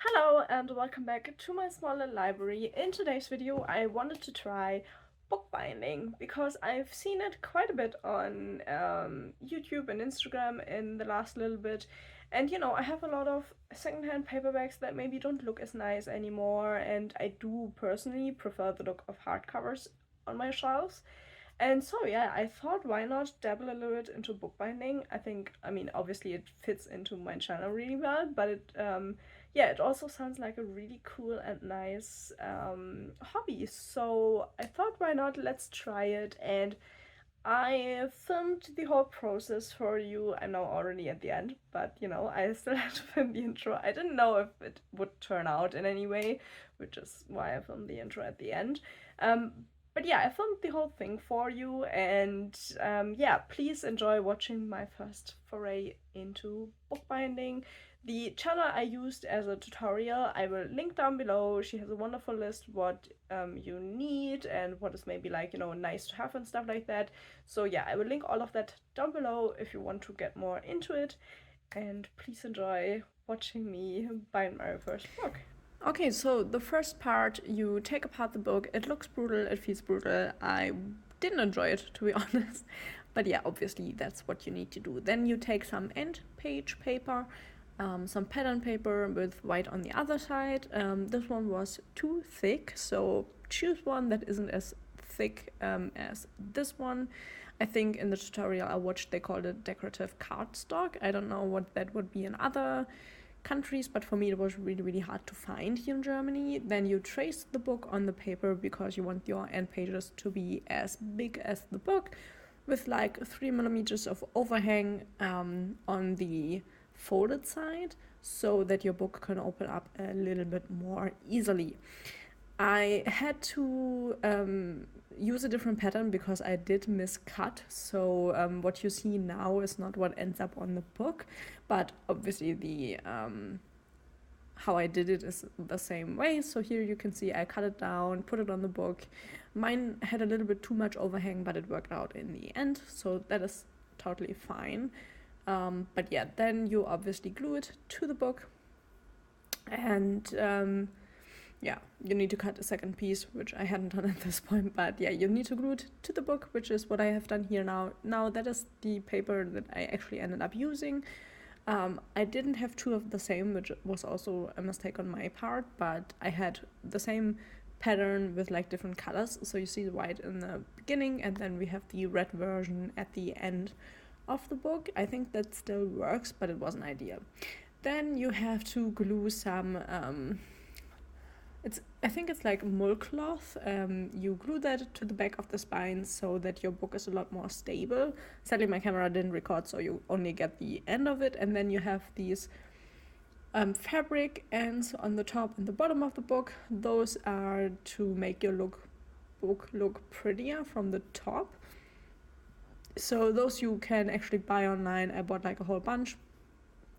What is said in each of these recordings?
Hello and welcome back to my small little library. In today's video I wanted to try bookbinding because I've seen it quite a bit on YouTube and Instagram in the last little bit, and I have a lot of secondhand paperbacks that maybe don't look as nice anymore, and I do personally prefer the look of hardcovers on my shelves. And so yeah, I thought why not dabble a little bit into bookbinding. I mean obviously it fits into my channel really well, but it also sounds like a really cool and nice hobby. So I thought why not, let's try it. And I filmed the whole process for you. I'm now already at the end, but I still have to film the intro. I didn't know if it would turn out in any way, which is why I filmed the intro at the end. Um, but yeah, I filmed the whole thing for you, and please enjoy watching my first foray into bookbinding. The channel I used as a tutorial, I will link down below. She has a wonderful list what you need and what is maybe like, nice to have and stuff like that. So yeah, I will link all of that down below if you want to get more into it. And please enjoy watching me bind my first book. Okay, so the first part, you take apart the book. It looks brutal, it feels brutal. I didn't enjoy it, to be honest. But yeah, obviously that's what you need to do. Then you take some end page paper, some pattern paper with white on the other side. This one was too thick, so choose one that isn't as thick as this one. I think in the tutorial I watched they called it decorative cardstock. I don't know what that would be in other countries, but for me it was really hard to find here in Germany. Then you trace the book on the paper because you want your end pages to be as big as the book, with like 3 millimeters of overhang on the folded side, so that your book can open up a little bit more easily. I had to use a different pattern because I did miscut, so what you see now is not what ends up on the book, but obviously the how I did it is the same way. So here you can see I cut it down, put it on the book. Mine had a little bit too much overhang, but it worked out in the end, so that is totally fine. But yeah, then you obviously glue it to the book, and you need to cut a second piece, which I hadn't done at this point, but yeah, you need to glue it to the book, which is what I have done here now. Now that is the paper that I actually ended up using. I didn't have two of the same, which was also a mistake on my part, but I had the same pattern with like different colors. So you see the white in the beginning, and then we have the red version at the end of the book. I think that still works, but it wasn't ideal. Then you have to glue some I think it's like mull cloth. You glue that to the back of the spine so that your book is a lot more stable. Sadly, my camera didn't record, so you only get the end of it. And then you have these fabric ends on the top and the bottom of the book. Those are to make your book look prettier from the top. So those you can actually buy online. I bought like a whole bunch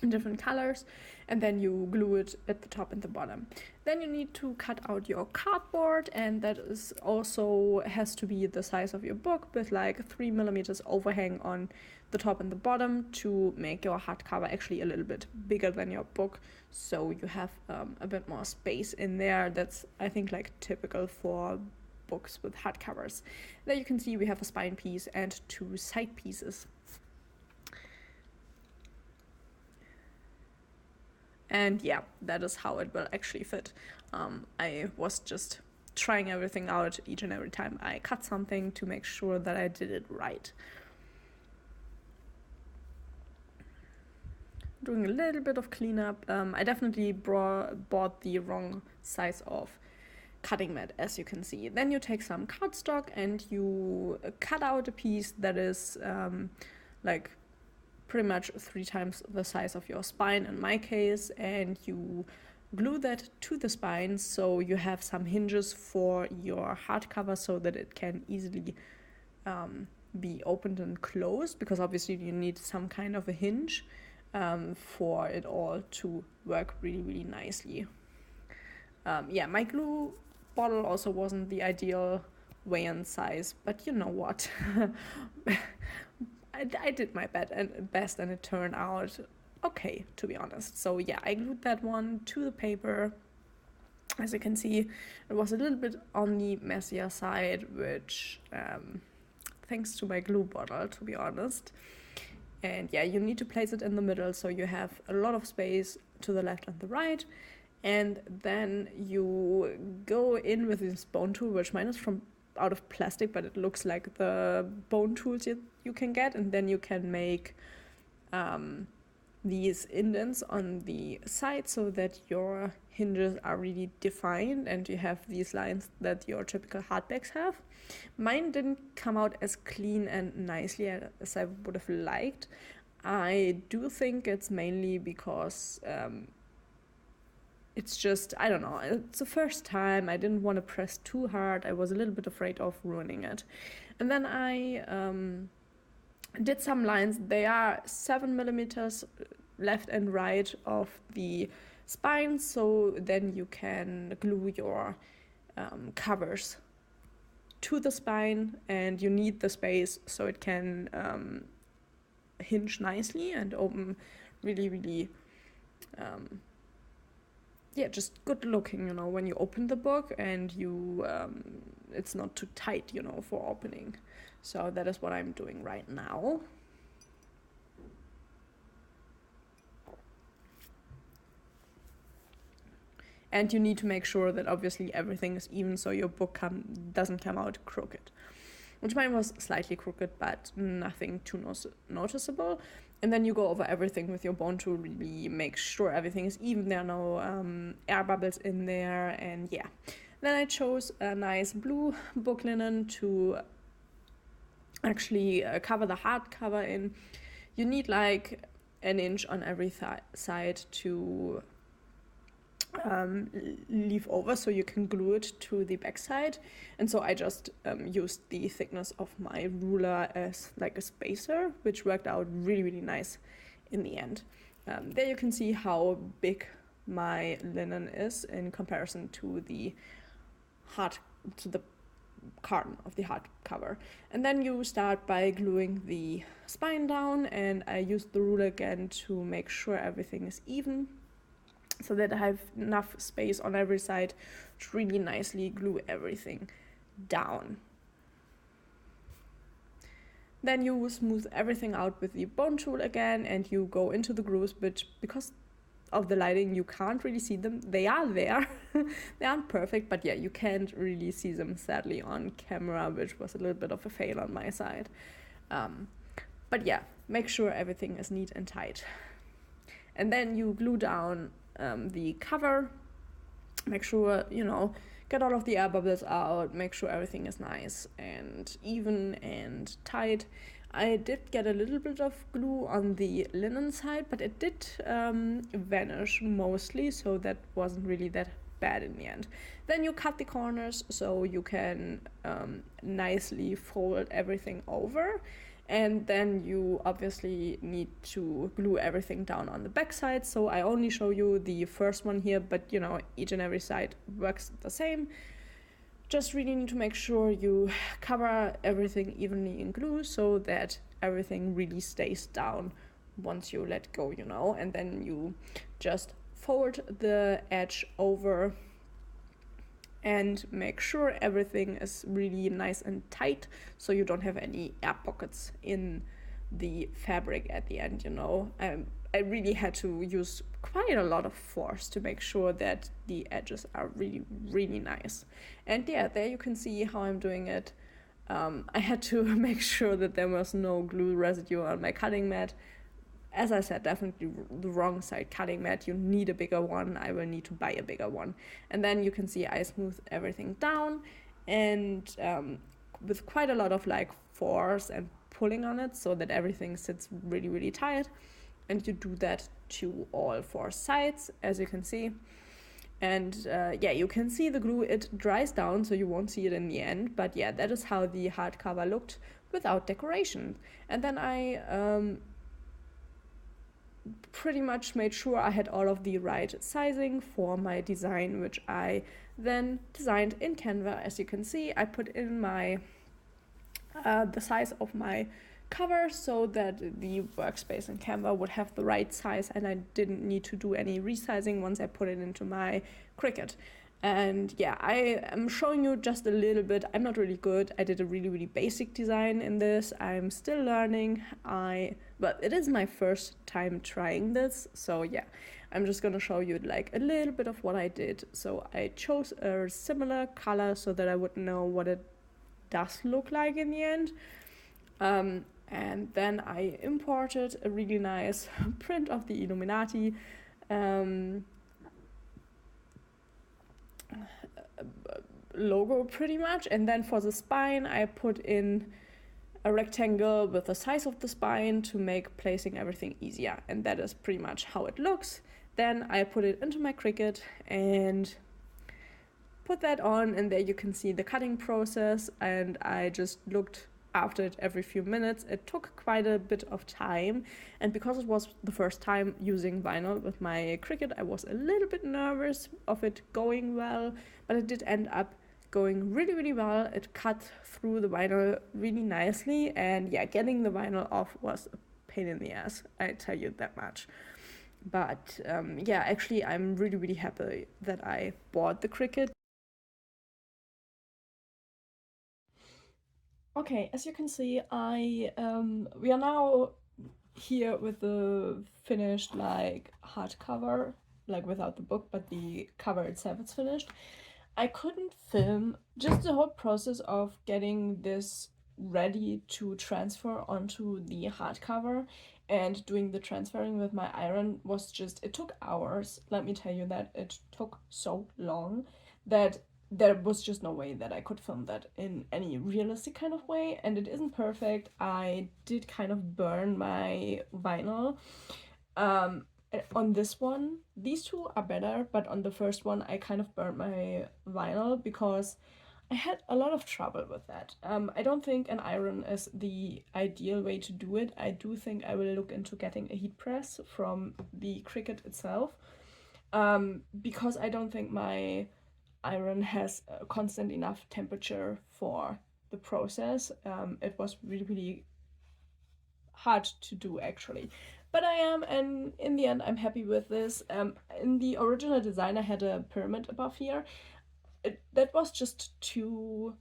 in different colors, and then you glue it at the top and the bottom. Then you need to cut out your cardboard, and that is also has to be the size of your book, with like 3 millimeters overhang on the top and the bottom to make your hardcover actually a little bit bigger than your book, so you have a bit more space in there. That's, I think, like typical for books with hardcovers. There you can see we have a spine piece and two side pieces. And yeah, that is how it will actually fit. I was just trying everything out each and every time I cut something to make sure that I did it right. Doing a little bit of cleanup. I definitely bought the wrong size of cutting mat, as you can see. Then you take some cardstock and you cut out a piece that is like pretty much 3 times the size of your spine in my case, and you glue that to the spine so you have some hinges for your hardcover so that it can easily be opened and closed, because obviously you need some kind of a hinge for it all to work really nicely. My glue bottle also wasn't the ideal way and size, but you know what. I did my best and it turned out okay, to be honest. So yeah, I glued that one to the paper. As you can see, it was a little bit on the messier side, which thanks to my glue bottle, to be honest. And yeah, you need to place it in the middle so you have a lot of space to the left and the right. And then you go in with this bone tool, which mine is from out of plastic, but it looks like the bone tools you can get. And then you can make these indents on the side so that your hinges are really defined and you have these lines that your typical hardbacks have. Mine didn't come out as clean and nicely as I would have liked. I do think it's mainly because it's just, I don't know, it's the first time. I didn't want to press too hard. I was a little bit afraid of ruining it. And then I did some lines. They are 7 millimeters left and right of the spine, so then you can glue your covers to the spine, and you need the space so it can hinge nicely and open really, really just good looking, when you open the book, and you it's not too tight, for opening. So that is what I'm doing right now. And you need to make sure that obviously everything is even so your book doesn't come out crooked. Which mine was slightly crooked, but nothing too noticeable. And then you go over everything with your bone tool, really make sure everything is even. There are no air bubbles in there, and yeah. Then I chose a nice blue book linen to actually cover the hardcover in. You need like an inch on every side to leave over so you can glue it to the back side. And so I just used the thickness of my ruler as like a spacer, which worked out really, really nice in the end. There you can see how big my linen is in comparison to the carton of the hardcover. And then you start by gluing the spine down, and I used the ruler again to make sure everything is even, so that I have enough space on every side to really nicely glue everything down. Then you smooth everything out with the bone tool again, and you go into the grooves, which because of the lighting you can't really see them. They are there. They aren't perfect, but yeah, you can't really see them sadly on camera, which was a little bit of a fail on my side. But yeah, make sure everything is neat and tight. And then you glue down the cover, make sure, get all of the air bubbles out, make sure everything is nice and even and tight. I did get a little bit of glue on the linen side, but it did vanish mostly, so that wasn't really that bad in the end. Then you cut the corners so you can nicely fold everything over. And then you obviously need to glue everything down on the back side. So I only show you the first one here, but each and every side works the same. Just really need to make sure you cover everything evenly in glue so that everything really stays down once you let go, and then you just fold the edge over and make sure everything is really nice and tight so you don't have any air pockets in the fabric at the end, I really had to use quite a lot of force to make sure that the edges are really, really nice. And yeah, there you can see how I'm doing it. I had to make sure that there was no glue residue on my cutting mat. As I said, definitely the wrong side cutting mat. You need a bigger one. I will need to buy a bigger one. And then you can see I smooth everything down, and with quite a lot of force and pulling on it so that everything sits really, really tight. And you do that to all 4 sides, as you can see. And you can see the glue, it dries down, so you won't see it in the end. But yeah, that is how the hardcover looked without decoration. And then I pretty much made sure I had all of the right sizing for my design, which I then designed in Canva. As you can see, I put in my the size of my cover so that the workspace in Canva would have the right size and I didn't need to do any resizing once I put it into my Cricut. And yeah, I am showing you just a little bit. I'm not really good. I did a really basic design in this. I'm still learning. But it is my first time trying this. So yeah, I'm just gonna show you like a little bit of what I did. So I chose a similar color so that I would know what it does look like in the end. And then I imported a really nice print of the Illuminati. Logo pretty much, and then for the spine I put in a rectangle with the size of the spine to make placing everything easier, and that is pretty much how it looks. Then I put it into my Cricut and put that on, and there you can see the cutting process, and I just looked after it every few minutes. It took quite a bit of time, and because it was the first time using vinyl with my Cricut, I was a little bit nervous of it going well, but it did end up going really well. It cut through the vinyl really nicely, and yeah, getting the vinyl off was a pain in the ass, I tell you that much. But yeah, actually I'm really happy that I bought the Cricut. Okay, as you can see, we are now here with the finished like hardcover, like without the book, but the cover itself is finished. I couldn't film just the whole process of getting this ready to transfer onto the hardcover, and doing the transferring with my iron was just, it took hours. Let me tell you that it took so long that there was just no way that I could film that in any realistic kind of way, and it isn't perfect. I did kind of burn my vinyl. On this one, these two are better, but on the first one I kind of burnt my vinyl because I had a lot of trouble with that. I don't think an iron is the ideal way to do it. I do think I will look into getting a heat press from the Cricut itself, because I don't think my iron has a constant enough temperature for the process. It was really hard to do actually, but I am, and in the end I'm happy with this. In the original design I had a pyramid above here. That was just too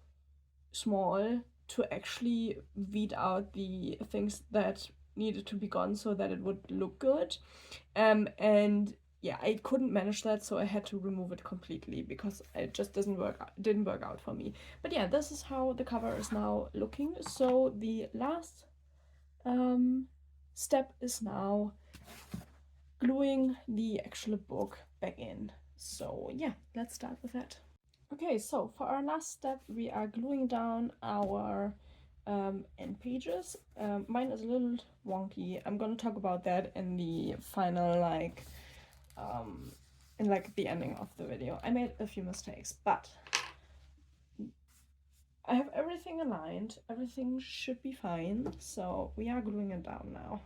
small to actually weed out the things that needed to be gone so that it would look good. And yeah, I couldn't manage that, so I had to remove it completely because it just didn't work out for me. But yeah, this is how the cover is now looking. So the last step is now gluing the actual book back in. So yeah, let's start with that. Okay, so for our last step, we are gluing down our end pages. Mine is a little wonky. I'm gonna talk about that in the final, in the ending of the video. I made a few mistakes, but I have everything aligned. Everything should be fine. So we are gluing it down now.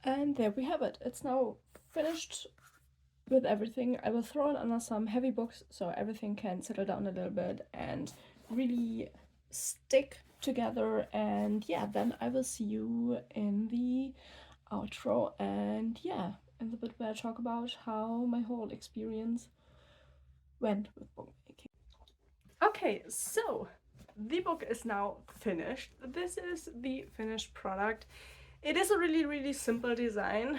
And there we have it. It's now finished with everything. I will throw it under some heavy books so everything can settle down a little bit and really stick together. And yeah, then I will see you in the outro, and yeah, in the bit where I talk about how my whole experience went with bookmaking. Okay, so the book is now finished. This is the finished product. It is a really simple design,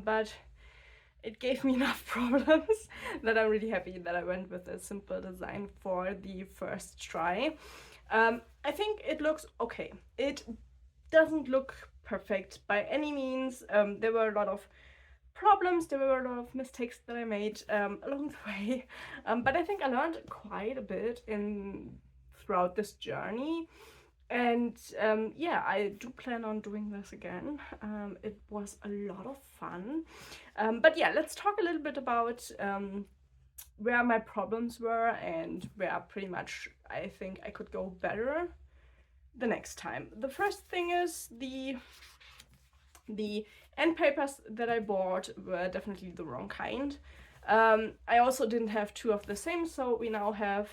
but it gave me enough problems that I'm really happy that I went with a simple design for the first try. I think it looks okay. It doesn't look perfect by any means. There were a lot of problems, there were a lot of mistakes that I made along the way, but I think I learned quite a bit throughout this journey. And yeah, I do plan on doing this again. It was a lot of fun. But yeah, let's talk a little bit about where my problems were and where pretty much I think I could go better the next time. The first thing is the end papers that I bought were definitely the wrong kind. I also didn't have two of the same, so we now have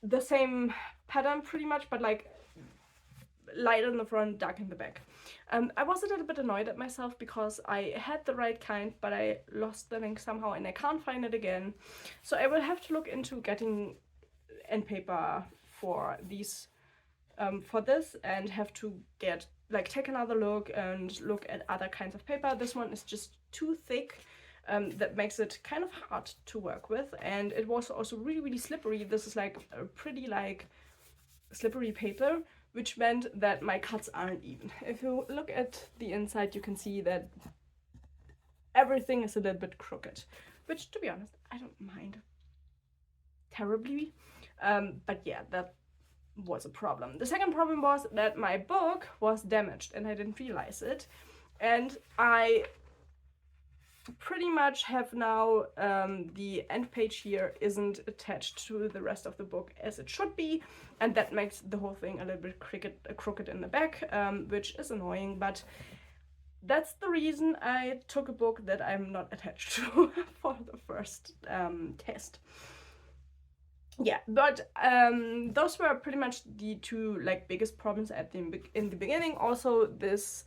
the same pattern pretty much, but like light in the front, dark in the back. I was a little bit annoyed at myself because I had the right kind, but I lost the link somehow and I can't find it again. So I will have to look into getting end paper for these, for this, and have to get take another look and look at other kinds of paper. This one is just too thick. That makes it kind of hard to work with, and it was also really slippery. This is like a pretty slippery paper, which meant that my cuts aren't even. If you look at the inside, you can see that everything is a little bit crooked, which, to be honest, I don't mind terribly. But yeah, that was a problem. The second problem was that my book was damaged and I didn't realize it. And I pretty much have now the end page here isn't attached to the rest of the book as it should be, and that makes the whole thing a little bit crooked in the back, which is annoying, but that's the reason I took a book that I'm not attached to for the first test. Yeah, but those were pretty much the two biggest problems in the beginning. Also, this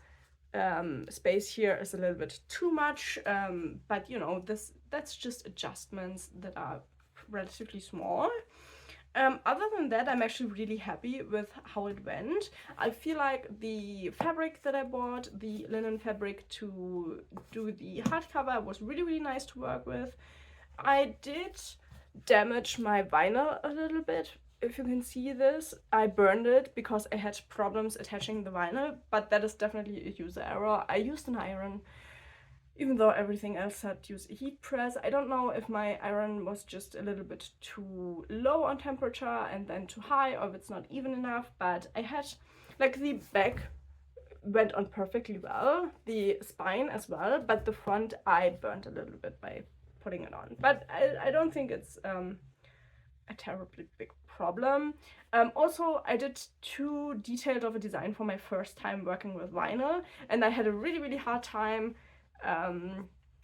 space here is a little bit too much, but you know, that's just adjustments that are relatively small. Other than that, I'm actually really happy with how it went. I feel like the fabric that I bought, the linen fabric to do the hardcover, was really nice to work with. I did damage my vinyl a little bit. If you can see this, I burned it because I had problems attaching the vinyl, but that is definitely a user error. I used an iron, even though everything else had used a heat press. I don't know if my iron was just a little bit too low on temperature and then too high, or if it's not even enough, but I had, the back went on perfectly well, the spine as well, but the front I burned a little bit by putting it on. But I don't think it's a terribly big problem. Also, I did too detailed of a design for my first time working with vinyl, and I had a really hard time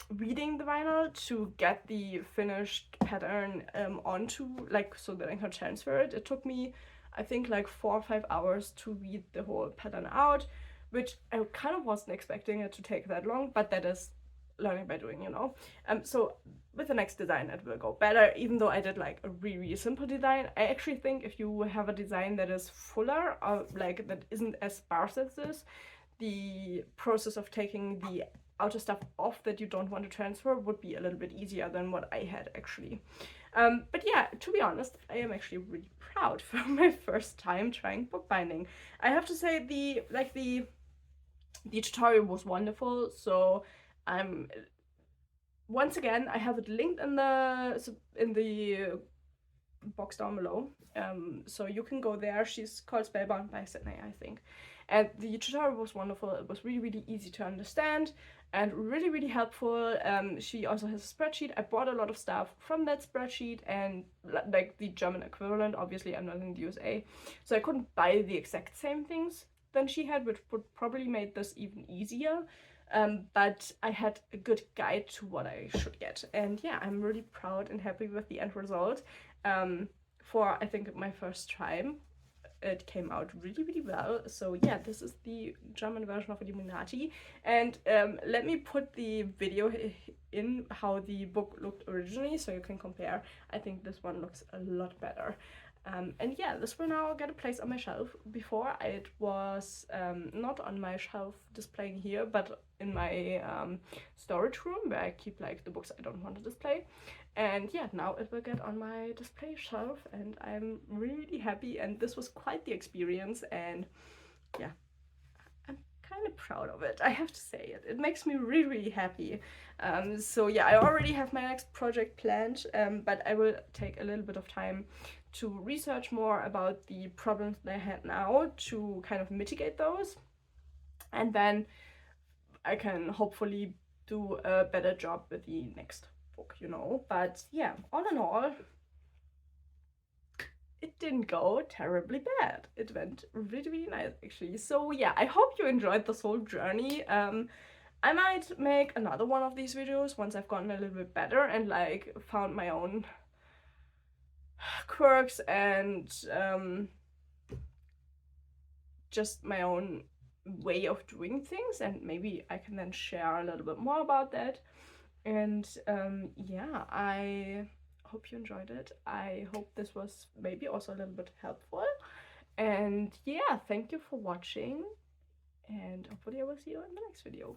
reading the vinyl to get the finished pattern onto, so that I can transfer it. It took me, I think, 4 or 5 hours to read the whole pattern out, which I kind of wasn't expecting it to take that long, but that is learning by doing, you know. So with the next design it will go better, even though I did a really simple design. I actually think if you have a design that is fuller, or that isn't as sparse as this, the process of taking the outer stuff off that you don't want to transfer would be a little bit easier than what I had actually. But yeah, to be honest, I am actually really proud for my first time trying bookbinding. I have to say the tutorial was wonderful, so once again, I have it linked in the box down below, so you can go there. She's called Spellbound by Sydney, I think. And the tutorial was wonderful. It was really easy to understand and really helpful. She also has a spreadsheet. I bought a lot of stuff from that spreadsheet, and the German equivalent. Obviously, I'm not in the USA, so I couldn't buy the exact same things than she had, which would probably made this even easier. But I had a good guide to what I should get. And yeah, I'm really proud and happy with the end result for, I think, my first try. it came out really well. So yeah, this is the German version of Illuminati, and let me put the video in how the book looked originally so you can compare. I think this one looks a lot better. And yeah, this will now get a place on my shelf. Before it was not on my shelf displaying here, but in my storage room where I keep like the books I don't want to display. And yeah, now it will get on my display shelf and I'm really happy, and this was quite the experience, and yeah, I'm kind of proud of it, I have to say it. It makes me really happy. So yeah, I already have my next project planned, but I will take a little bit of time to research more about the problems that I had now to kind of mitigate those, and then I can hopefully do a better job with the next book, you know. But yeah, all in all, it didn't go terribly bad. It went really nice actually. So yeah, I hope you enjoyed this whole journey. I might make another one of these videos once I've gotten a little bit better and like found my own quirks and just my own way of doing things, and maybe I can then share a little bit more about that. And yeah, I hope you enjoyed it. I hope this was maybe also a little bit helpful. And yeah, thank you for watching, and hopefully I will see you in the next video.